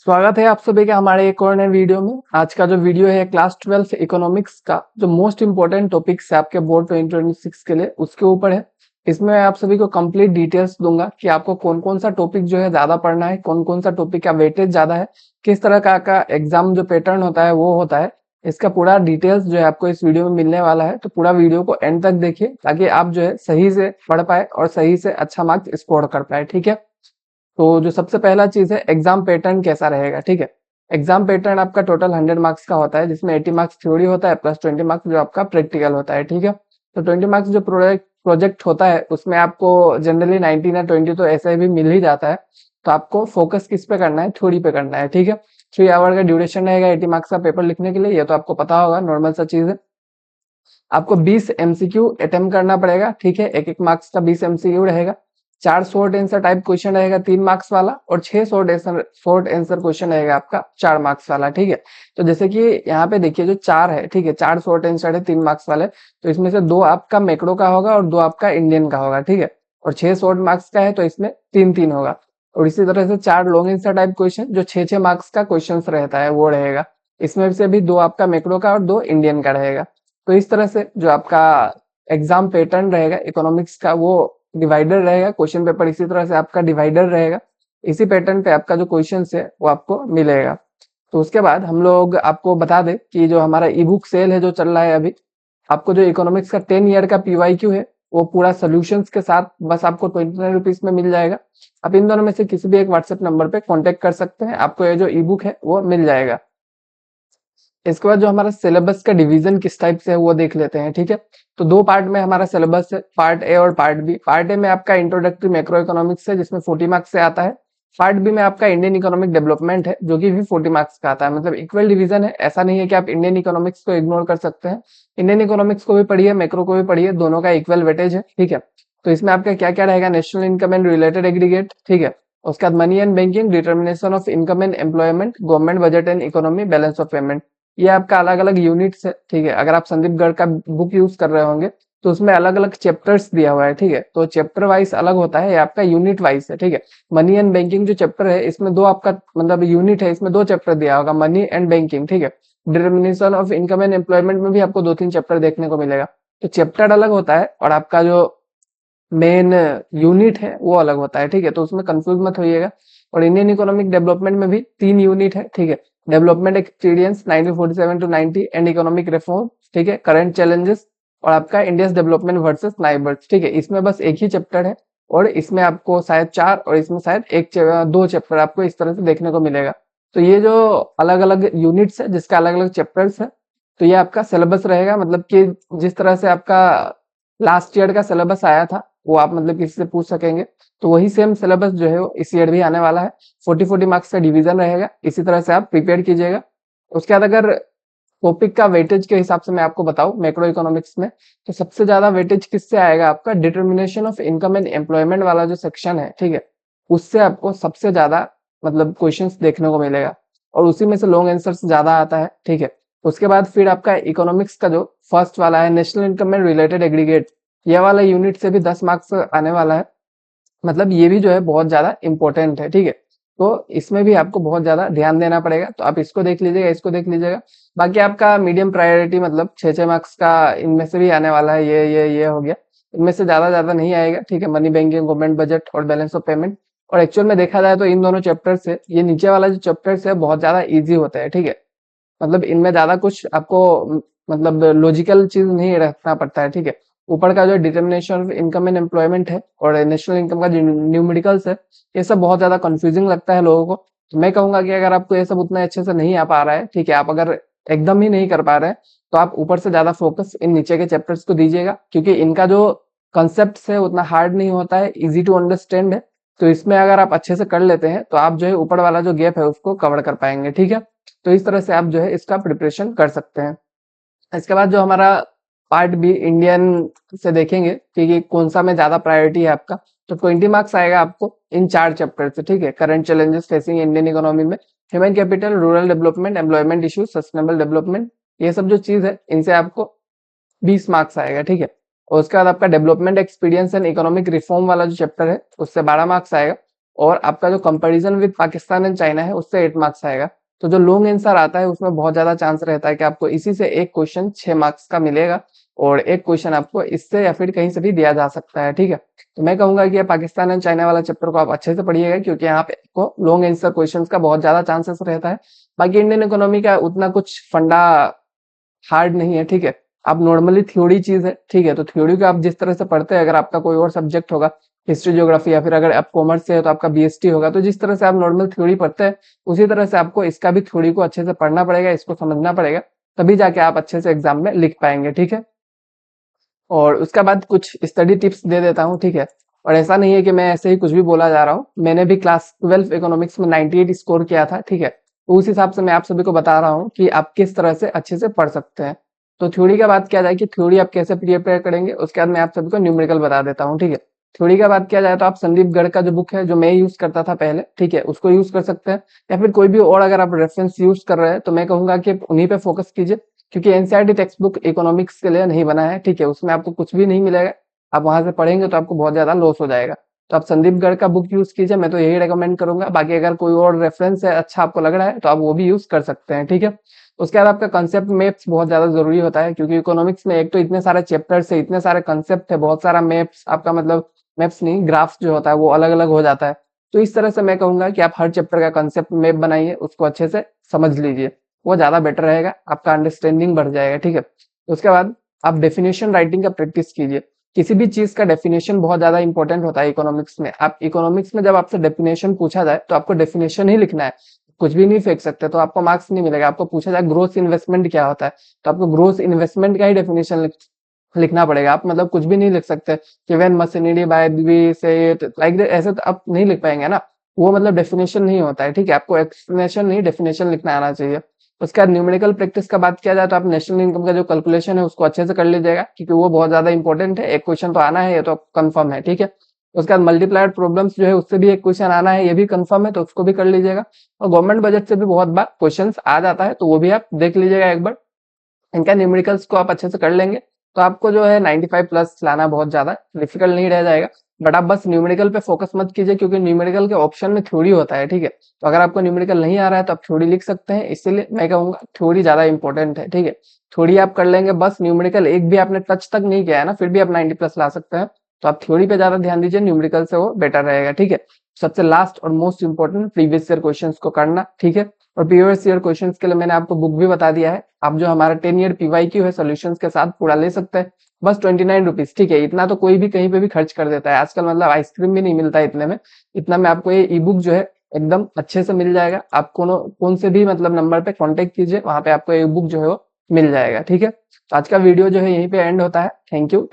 स्वागत है आप सभी का हमारे एक और नए वीडियो में। आज का जो वीडियो है क्लास 12 इकोनॉमिक्स का जो मोस्ट इंपोर्टेंट टॉपिक्स है आपके बोर्ड 2026 के लिए उसके ऊपर है। इसमें आप सभी को कंप्लीट डिटेल्स दूंगा कि आपको कौन कौन सा टॉपिक जो है ज्यादा पढ़ना है, कौन कौन सा टॉपिक का वेटेज ज्यादा है, किस तरह का एग्जाम जो पैटर्न होता है वो होता है। इसका पूरा डिटेल्स जो है आपको इस वीडियो में मिलने वाला है, तो पूरा वीडियो को एंड तक देखिए ताकि आप जो है सही से पढ़ पाए और सही से अच्छा मार्क्स स्कोर कर पाए। ठीक है, तो जो सबसे पहला चीज है एग्जाम पैटर्न कैसा रहेगा। ठीक है, एग्जाम पैटर्न आपका टोटल 100 मार्क्स का होता है, जिसमें 80 मार्क्स थ्योरी होता है प्लस 20 मार्क्स जो आपका प्रैक्टिकल होता है। ठीक है, तो 20 मार्क्स जो प्रोजेक्ट होता है उसमें आपको जनरली 19 या 20 तो ऐसे भी मिल ही जाता है। तो आपको फोकस किस पे करना है, थ्योरी पे करना है। ठीक है, 3 आवर का ड्यूरेशन रहेगा 80 मार्क्स का पेपर लिखने के लिए, ये तो आपको पता होगा, नॉर्मल सा चीज है। आपको 20 एमसीक्यू अटेम्प्ट करना पड़ेगा। ठीक है, एक एक मार्क्स का 20 एमसीक्यू रहेगा। 4 शॉर्ट आंसर टाइप क्वेश्चन रहेगा 3 मार्क्स वाला, और 6 शॉर्ट आंसर क्वेश्चन रहेगा आपका 4 मार्क्स वाला। ठीक है, तो जैसे कि यहाँ पे देखिए जो 4 है, ठीक है, 4 शॉर्ट आंसर है 3 मार्क्स वाले, तो इसमें से 2 आपका मैक्रो का होगा और 2 आपका इंडियन का होगा। ठीक है, और 6 शॉर्ट मार्क्स का है तो इसमें 3-3 होगा। और इसी तरह से 4 लॉन्ग आंसर टाइप क्वेश्चन जो 6-6 मार्क्स का क्वेश्चन रहता है वो रहेगा। इसमें से भी 2 आपका मैक्रो का और 2 इंडियन का रहेगा। तो इस तरह से जो आपका एग्जाम पैटर्न रहेगा इकोनॉमिक्स का वो डिवाइडर रहेगा, क्वेश्चन पेपर इसी तरह से आपका डिवाइडर रहेगा। इसी पैटर्न पे आपका जो क्वेश्चन है वो आपको मिलेगा। तो उसके बाद हम लोग आपको बता दें कि जो हमारा ई बुक सेल है जो चल रहा है अभी, आपको जो इकोनॉमिक्स का 10 ईयर का पीवाईक्यू है वो पूरा सोल्यूशंस के साथ बस आपको 29 रुपीज में मिल जाएगा। आप इन दोनों में से किसी भी एक व्हाट्सएप नंबर पे कांटेक्ट कर सकते हैं, आपको ये जो ई बुक है वो मिल जाएगा। इसके बाद जो हमारा सिलेबस का डिवीजन किस टाइप से है वो देख लेते हैं। ठीक है, तो 2 पार्ट में हमारा सिलेबस है, पार्ट ए और पार्ट बी। पार्ट ए में आपका इंट्रोडक्टरी मैक्रो इकोनॉमिक्स है जिसमें 40 मार्क्स से आता है। पार्ट बी में आपका इंडियन इकोनॉमिक डेवलपमेंट है जो कि भी 40 मार्क्स का आता है। मतलब इक्वल डिवीजन है, ऐसा नहीं है कि आप इंडियन इकोनॉमिक्स को इग्नोर कर सकते हैं। इंडियन इकोनॉमिक्स को भी पढ़िए, मैक्रो को भी पढ़िए, दोनों का इक्वल वेटेज है। ठीक है, तो इसमें आपका क्या क्या रहेगा, national income and related aggregate. ठीक है, उसके बाद money and banking, determination of income and employment, government budget and economy, balance of payment. ये आपका अलग अलग यूनिट्स है। ठीक है, अगर आप संदीप गर्ग का बुक यूज कर रहे होंगे तो उसमें अलग अलग चैप्टर्स दिया हुआ है। ठीक है, तो चैप्टर वाइज अलग होता है, ये आपका यूनिट वाइज है। ठीक है, मनी एंड बैंकिंग जो चैप्टर है इसमें 2 आपका मतलब यूनिट है, इसमें 2 चैप्टर दिया होगा, मनी एंड बैंकिंग। ठीक है, determination of income and employment में भी आपको 2-3 चैप्टर देखने को मिलेगा। तो चैप्टर अलग होता है और आपका जो मेन यूनिट है वो अलग होता है। ठीक है, तो उसमें कंफ्यूज मत होइएगा। और इंडियन इकोनॉमिक डेवलपमेंट में भी 3 यूनिट है। ठीक है, development experience 1947 to 90 and economic reform. ठीक है, करंट चैलेंजेस और आपका इंडिया डेवलपमेंट वर्सेस नाइबर्स। ठीक है, इसमें बस एक ही चैप्टर है और इसमें आपको शायद 4 और इसमें शायद 2 चैप्टर आपको इस तरह से देखने को मिलेगा। तो ये जो अलग अलग यूनिट्स है जिसका अलग अलग चैप्टर्स है, तो ये आपका सिलेबस रहेगा। मतलब कि जिस तरह से आपका लास्ट ईयर का सिलेबस आया था वो आप मतलब किसी से पूछ सकेंगे, तो वही सेम सिलेबस जो है वो इस ईयर भी आने वाला है। 40-40 मार्क्स का डिवीजन रहेगा, इसी तरह से आप प्रिपेयर कीजिएगा। उसके बाद अगर टॉपिक का वेटेज के हिसाब से मैं आपको बताऊं मैक्रो इकोनॉमिक्स में, तो सबसे ज्यादा वेटेज किससे आएगा, आपका determination of income and employment वाला जो सेक्शन है। ठीक है, उससे आपको सबसे ज्यादा मतलब क्वेश्चंस देखने को मिलेगा और उसी में से लॉन्ग आंसर ज्यादा आता है। ठीक है, उसके बाद फिर आपका इकोनॉमिक्स का जो फर्स्ट वाला है national income and related aggregate, ये वाला यूनिट से भी 10 मार्क्स आने वाला है। मतलब ये भी जो है बहुत ज्यादा इंपॉर्टेंट है। ठीक है, तो इसमें भी आपको बहुत ज्यादा ध्यान देना पड़ेगा, तो आप इसको देख लीजिएगा, इसको देख लीजिएगा। बाकी आपका मीडियम प्रायोरिटी मतलब 6-6 मार्क्स का इनमें से भी आने वाला है, ये हो गया, इनमें से ज्यादा नहीं आएगा। ठीक है, मनी बैंकिंग, गवर्नमेंट बजट और बैलेंस ऑफ पेमेंट। और एक्चुअल में देखा जाए तो इन दोनों चैप्टर से ये नीचे वाला जो चैप्टर है बहुत ज्यादा ईजी होता है। ठीक है, मतलब इनमें ज्यादा कुछ आपको मतलब लॉजिकल चीज नहीं रखना पड़ता है। ठीक है, ऊपर का जो determination of income and employment है और नेशनल इनकम का जो न्यूमेरिकल्स है, ये सब बहुत ज्यादा कंफ्यूजिंग लगता है लोगों को। तो मैं कहूंगा कि अगर आपको ये सब उतना अच्छे से नहीं आ पा रहा है, ठीक है, आप अगर एकदम ही नहीं कर पा रहे हैं, तो आप ऊपर से ज्यादा फोकस इन नीचे के चैप्टर्स को दीजिएगा, क्योंकि इनका जो कंसेप्ट है उतना हार्ड नहीं होता है, इजी टू अंडरस्टैंड है। तो इसमें अगर आप अच्छे से कर लेते हैं तो आप जो है ऊपर वाला जो गैप है उसको कवर कर पाएंगे। ठीक है, तो इस तरह से आप जो है इसका प्रिपरेशन कर सकते हैं। इसके बाद जो हमारा पार्ट बी इंडियन से देखेंगे कि कौन सा में ज्यादा प्रायोरिटी है आपका, तो 20 मार्क्स आएगा आपको इन 4 चैप्टर से। ठीक है, current challenges facing Indian economy में, human capital, rural development, employment issues, sustainable development, ये सब जो चीज है इनसे आपको 20 मार्क्स आएगा। ठीक है, और उसके बाद आपका development experience and economic reform वाला जो चैप्टर है उससे 12 मार्क्स आएगा। और आपका जो comparison with Pakistan and China है उससे 8 मार्क्स आएगा। तो जो लॉन्ग आंसर आता है उसमें बहुत ज्यादा चांस रहता है कि आपको इसी से एक क्वेश्चन 6 मार्क्स का मिलेगा और एक क्वेश्चन आपको इससे या फिर कहीं से भी दिया जा सकता है, ठीक है। तो मैं कहूंगा कि ये पाकिस्तान एंड चाइना वाला चैप्टर को आप अच्छे से पढ़िएगा, क्योंकि यहाँ पे आपको लॉन्ग आंसर क्वेश्चंस का बहुत ज्यादा चांसेस रहता है। बाकी इंडियन इकोनॉमी का उतना कुछ फंडा हार्ड नहीं है, ठीक है। आप नॉर्मली थ्योरी चीज है, ठीक है। तो थ्योरी को आप जिस तरह से पढ़ते हैं, अगर आपका कोई और सब्जेक्ट होगा हिस्ट्री ज्योग्राफी, या फिर अगर आप कॉमर्स से है तो आपका बीएसटी होगा, तो जिस तरह से आप नॉर्मल थ्योरी पढ़ते हैं उसी तरह से आपको इसका भी थ्योरी को अच्छे से पढ़ना पड़ेगा, इसको समझना पड़ेगा, तभी जाके आप अच्छे से एग्जाम में लिख पाएंगे, ठीक है। और उसके बाद कुछ स्टडी टिप्स दे देता हूँ, ठीक है। और ऐसा नहीं है कि मैं ऐसे ही कुछ भी बोला जा रहा हूँ, मैंने भी क्लास 12 इकोनॉमिक्स में 98 स्कोर किया था, ठीक है। तो उस हिसाब से मैं आप सभी को बता रहा हूँ कि आप किस तरह से अच्छे से पढ़ सकते हैं। तो थ्योरी का बात किया जाए कि थ्योरी आप कैसे प्रिपेयर करेंगे, उसके बाद मैं आप सभी को न्यूमेरिकल बता देता हूँ, ठीक है। थ्योरी का बात किया जाए तो आप संदीप गढ़ का जो बुक है, जो मैं यूज करता था पहले, ठीक है, उसको यूज कर सकते हैं, या फिर कोई भी और अगर आप रेफरेंस यूज कर रहे हैं तो मैं कहूंगा कि उन्हीं पे फोकस कीजिए, क्योंकि एनसीईआरटी टेक्स्ट बुक इकोनॉमिक्स के लिए नहीं बना है, ठीक है। उसमें आपको कुछ भी नहीं मिलेगा, आप वहां से पढ़ेंगे तो आपको बहुत ज्यादा लॉस हो जाएगा। तो आप संदीप गढ़ का बुक यूज कीजिए, मैं तो यही रेकमेंड करूंगा। बाकी अगर कोई और रेफरेंस है अच्छा आपको लग रहा है तो आप वो भी यूज कर सकते हैं, ठीक है। उसके बाद आपका कंसेप्ट मैप्स बहुत ज्यादा जरूरी होता है, क्योंकि इकोनॉमिक्स में एक तो इतने सारे चैप्टर्स है, इतने सारे कंसेप्ट है, बहुत सारा मैप्स, आपका मतलब मैप्स नहीं, ग्राफ्स जो होता है वो अलग अलग हो जाता है। तो इस तरह से मैं कहूंगा कि आप हर चैप्टर का कंसेप्ट मैप बनाइए, उसको अच्छे से समझ लीजिए, वो ज्यादा बेटर रहेगा, आपका अंडरस्टैंडिंग बढ़ जाएगा, ठीक है। उसके बाद आप डेफिनेशन राइटिंग का प्रैक्टिस कीजिए। किसी भी चीज का डेफिनेशन बहुत ज्यादा इंपॉर्टेंट होता है इकोनॉमिक्स में। आप इकोनॉमिक्स में जब आपसे डेफिनेशन पूछा जाए तो आपको डेफिनेशन ही लिखना है, कुछ भी नहीं फेंक सकते, तो आपको मार्क्स नहीं मिलेगा। आपको पूछा जाए ग्रोथ इन्वेस्टमेंट क्या होता है, तो आपको ग्रोथ इन्वेस्टमेंट का ही डेफिनेशन लिखना पड़ेगा। आप मतलब कुछ भी नहीं लिख सकते कि व्हेन मशीनरी बाय वी से लाइक ऐसे तो आप नहीं लिख पाएंगे ना, वो मतलब डेफिनेशन नहीं होता है, ठीक है। आपको एक्सप्लेनेशन नहीं डेफिनेशन लिखना आना चाहिए। उसके बाद न्यूमेरिकल प्रैक्टिस का बात किया जाए तो आप नेशनल इनकम का जो कैलकुलेशन है उसको अच्छे से कर लीजिएगा, क्योंकि वो बहुत ज्यादा इंपॉर्टेंट है। एक क्वेश्चन तो आना है, ये तो कंफर्म है, ठीक है। उसके बाद मल्टीप्लायर प्रॉब्लम्स जो है उससे भी एक क्वेश्चन आना है, ये भी कंफर्म है, तो उसको भी कर लीजिएगा। और गवर्नमेंट बजट से भी बहुत बार क्वेश्चन आ जाता है, तो वो भी आप देख लीजिएगा एक बार। इनका न्यूमेरिकल्स को आप अच्छे से कर लेंगे तो आपको जो है 95 प्लस लाना बहुत ज्यादा डिफिकल्ट नहीं रह जाएगा। बट आप बस न्यूमेरिकल पे फोकस मत कीजिए, क्योंकि न्यूमेरिकल के ऑप्शन में थ्योरी होता है, ठीक है। तो अगर आपको न्यूमेरिकल नहीं आ रहा है तो आप थ्योरी लिख सकते हैं, इसीलिए मैं कहूंगा थ्योरी ज्यादा इंपॉर्टेंट है, ठीक है। थ्योरी आप कर लेंगे, बस न्यूमेरिकल एक भी आपने टच तक नहीं किया है ना, फिर भी आप 90 प्लस ला सकते हैं। तो आप थ्योरी पे ज्यादा ध्यान दीजिए, न्यूमेरिकल से वो बेटर रहेगा, ठीक है। सबसे लास्ट और most important previous year question को करना, ठीक है। और प्रीवियस ईयर क्वेश्चंस के लिए मैंने आपको बुक भी बता दिया है, आप जो हमारा 10 ईयर पीवाईक्यू है सॉल्यूशंस के साथ पूरा ले सकते हैं, बस 29 रुपीज, ठीक है। इतना तो कोई भी कहीं पे भी खर्च कर देता है आजकल, मतलब आइसक्रीम भी नहीं मिलता है इतने में। इतना में आपको ये ई बुक जो है एकदम अच्छे से मिल जाएगा। आप कौन से भी मतलब नंबर पे कांटेक्ट कीजिए, वहां पे आपको ये बुक जो है वो मिल जाएगा, ठीक है। तो आज का वीडियो जो है यहीं पे एंड होता है। Thank you.